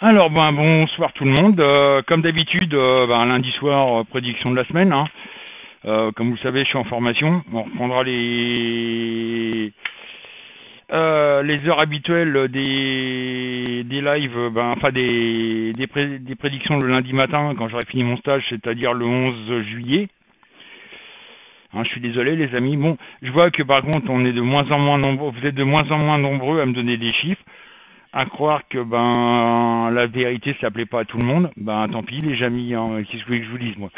Alors, bonsoir tout le monde. Comme d'habitude, lundi soir, prédiction de la semaine, hein. Comme vous le savez, je suis en formation. On reprendra les heures habituelles des lives, des prédictions le lundi matin quand j'aurai fini mon stage, c'est-à-dire le 11 juillet. Hein, je suis désolé les amis. Bon, je vois que par contre, on est de moins en moins nombreux. Vous êtes de moins en moins nombreux à me donner des chiffres. À croire que la vérité ça plaît pas à tout le monde, tant pis les amis, hein, qu'est-ce que vous voulez que je vous dise moi.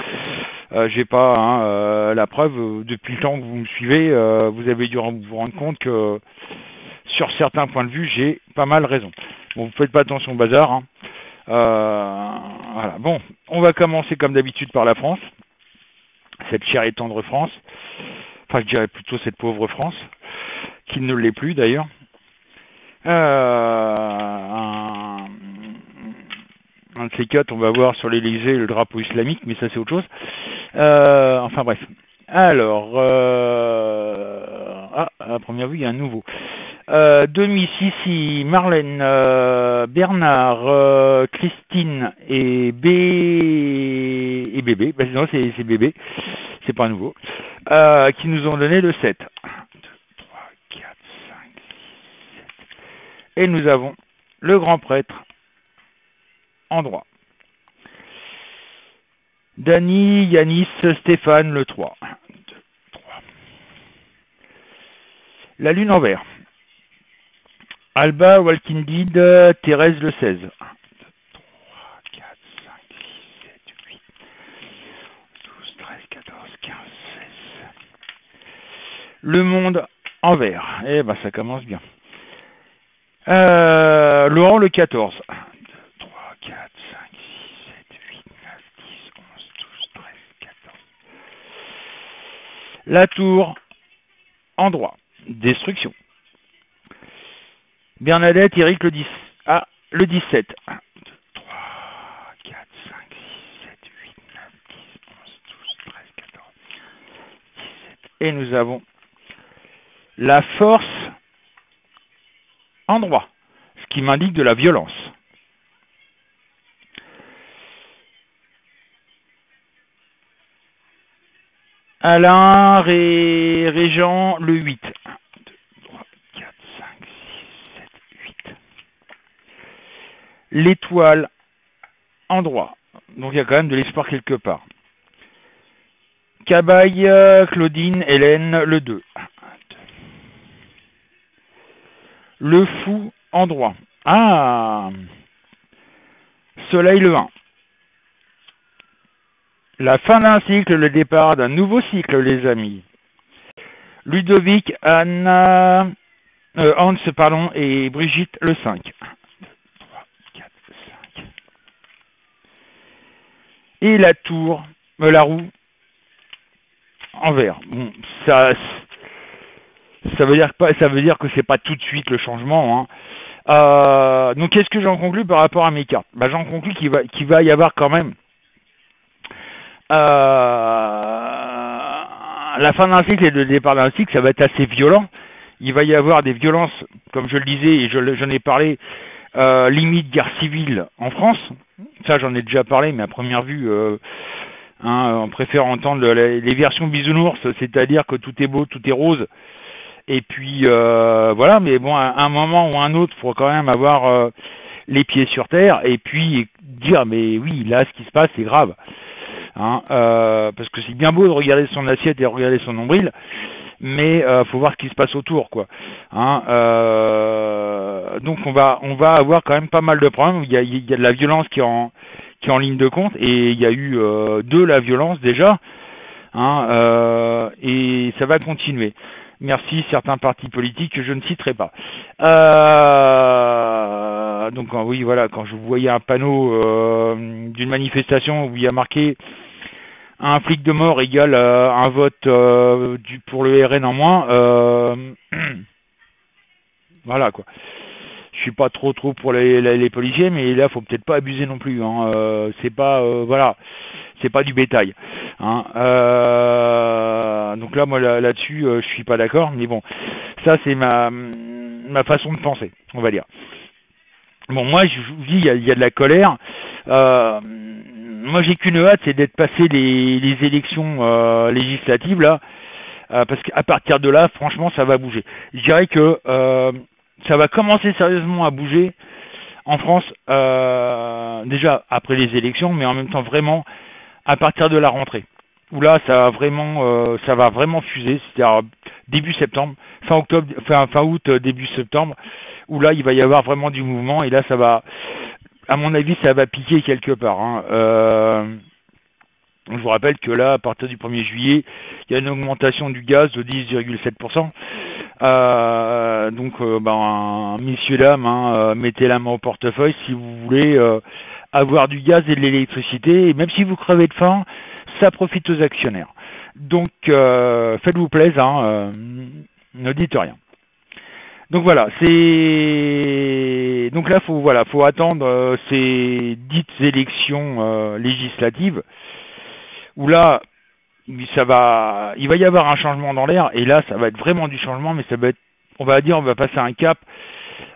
J'ai pas la preuve, depuis le temps que vous me suivez, vous avez dû vous rendre compte que sur certains points de vue j'ai pas mal raison. Bon, vous faites pas attention au bazar, hein. Voilà, bon, on va commencer comme d'habitude par la France, cette chère et tendre France, enfin je dirais plutôt cette pauvre France, qui ne l'est plus d'ailleurs. Un de ces quatre, on va voir sur l'Élysée le drapeau islamique, mais ça c'est autre chose. Enfin bref. Alors, à première vue, il y a un nouveau. Demi, Sissi, Marlène, Bernard, Christine et Bébé. Non, c'est Bébé, c'est pas nouveau. Qui nous ont donné le 7. 1, 2, 3, 4, 5, 6, 7. Et nous avons le grand prêtre en droit. Dany, Yanis, Stéphane, le 3. 1, 2, 3. La lune en vert. Alba, Walking Dead, Thérèse, le 16. 1, 2, 3, 4, 5, 6, 7, 8, 12, 13, 14, 15, 16. Le monde en vert. Eh ben, ça commence bien. Laurent, le 14. 1, 2, 3, 4, 5, 6, 7, 8, 9, 10, 11, 12, 13, 14. La tour en droit. Destruction. Bernadette, Eric, le 10. Ah, le 17. 1, 2, 3, 4, 5, 6, 7, 8, 9, 10, 11, 12, 13, 14, 17. Et nous avons la force en droit, ce qui m'indique de la violence. Alain, Régent, le 8. 1, 2, 3, 4, 5, 6, 7, 8. L'étoile en droit. Donc il y a quand même de l'espoir quelque part. Cabaye, Claudine, Hélène, le 2. 1, 2. Le fou en droit. Ah, Soleil, le 1. La fin d'un cycle, le départ d'un nouveau cycle, les amis. Ludovic, Anna, Hans, pardon, et Brigitte, le 5. 1, 2, 3, 4, 5. Et la tour, la roue, en vert. Bon, ça veut dire que c'est pas tout de suite le changement, hein. Donc qu'est-ce que j'en conclus par rapport à mes cartes? J'en conclus qu'il va y avoir quand même la fin d'un cycle et le départ d'un cycle, ça va être assez violent. Il va y avoir des violences, comme je le disais, et j'en ai parlé, limite guerre civile en France. Ça, j'en ai déjà parlé, mais à première vue, on préfère entendre les versions bisounours, c'est-à-dire que tout est beau, tout est rose. Et puis, voilà, mais bon, à un moment ou à un autre, il faut quand même avoir les pieds sur terre, et puis dire, mais oui, là, ce qui se passe, c'est grave. Parce que c'est bien beau de regarder son assiette et de regarder son nombril, mais faut voir ce qui se passe autour, quoi. Donc on va avoir quand même pas mal de problèmes. Il y a de la violence qui est en ligne de compte, et il y a eu de la violence déjà, et ça va continuer. Merci certains partis politiques que je ne citerai pas. Donc oui, voilà, quand je voyais un panneau d'une manifestation où il y a marqué un flic de mort égale un vote pour le RN en moins, voilà quoi. Je suis pas trop pour les policiers, mais là faut peut-être pas abuser non plus, c'est pas voilà, c'est pas du bétail, donc là moi là-dessus je suis pas d'accord, mais bon, ça c'est ma façon de penser, on va dire. Bon, moi, je vous dis, il y a de la colère. Moi, j'ai qu'une hâte, c'est d'être passé les élections législatives, là, parce qu'à partir de là, franchement, ça va bouger. Je dirais que ça va commencer sérieusement à bouger en France, déjà après les élections, mais en même temps vraiment à partir de la rentrée. Où là, ça va vraiment fuser, c'est-à-dire début septembre, fin octobre, fin août, début septembre, où là, il va y avoir vraiment du mouvement, et là, ça va, à mon avis, ça va piquer quelque part, hein. Je vous rappelle que là, à partir du 1er juillet, il y a une augmentation du gaz de 10,7%. Donc, messieurs, dames, hein, mettez la main au portefeuille si vous voulez avoir du gaz et de l'électricité. Et même si vous crevez de faim, ça profite aux actionnaires. Donc, faites-vous plaisir, hein, ne dites rien. Donc voilà, donc là, faut attendre ces dites élections législatives où là, il va y avoir un changement dans l'air, et là, ça va être vraiment du changement, mais ça va être, on va passer un cap,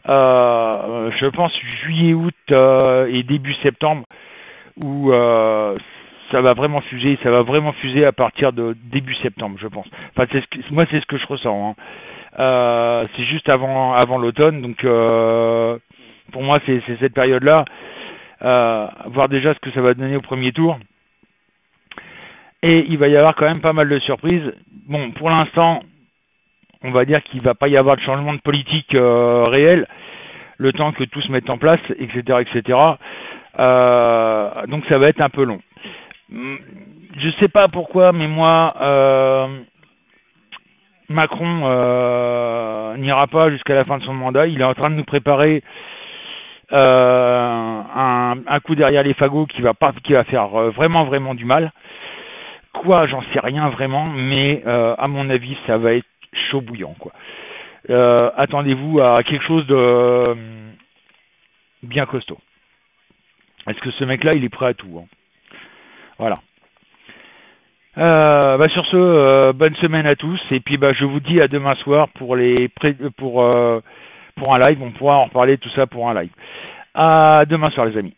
je pense, juillet, août et début septembre, où ça va vraiment fuser à partir de début septembre, je pense. Enfin, moi, c'est ce que je ressens, hein. C'est juste avant l'automne, donc pour moi, c'est cette période-là, voir déjà ce que ça va donner au premier tour. Et il va y avoir quand même pas mal de surprises. Bon, pour l'instant, on va dire qu'il ne va pas y avoir de changement de politique réel, le temps que tout se mette en place, etc. etc. Donc ça va être un peu long. Je ne sais pas pourquoi, mais moi, Macron n'ira pas jusqu'à la fin de son mandat. Il est en train de nous préparer un coup derrière les fagots qui va faire vraiment du mal. Quoi, j'en sais rien vraiment, mais à mon avis, ça va être chaud bouillant, quoi. Attendez-vous à quelque chose de bien costaud. Est-ce que ce mec-là, il est prêt à tout, hein. Voilà. Sur ce, bonne semaine à tous, et puis je vous dis à demain soir pour un live. On pourra en reparler tout ça pour un live. À demain soir, les amis.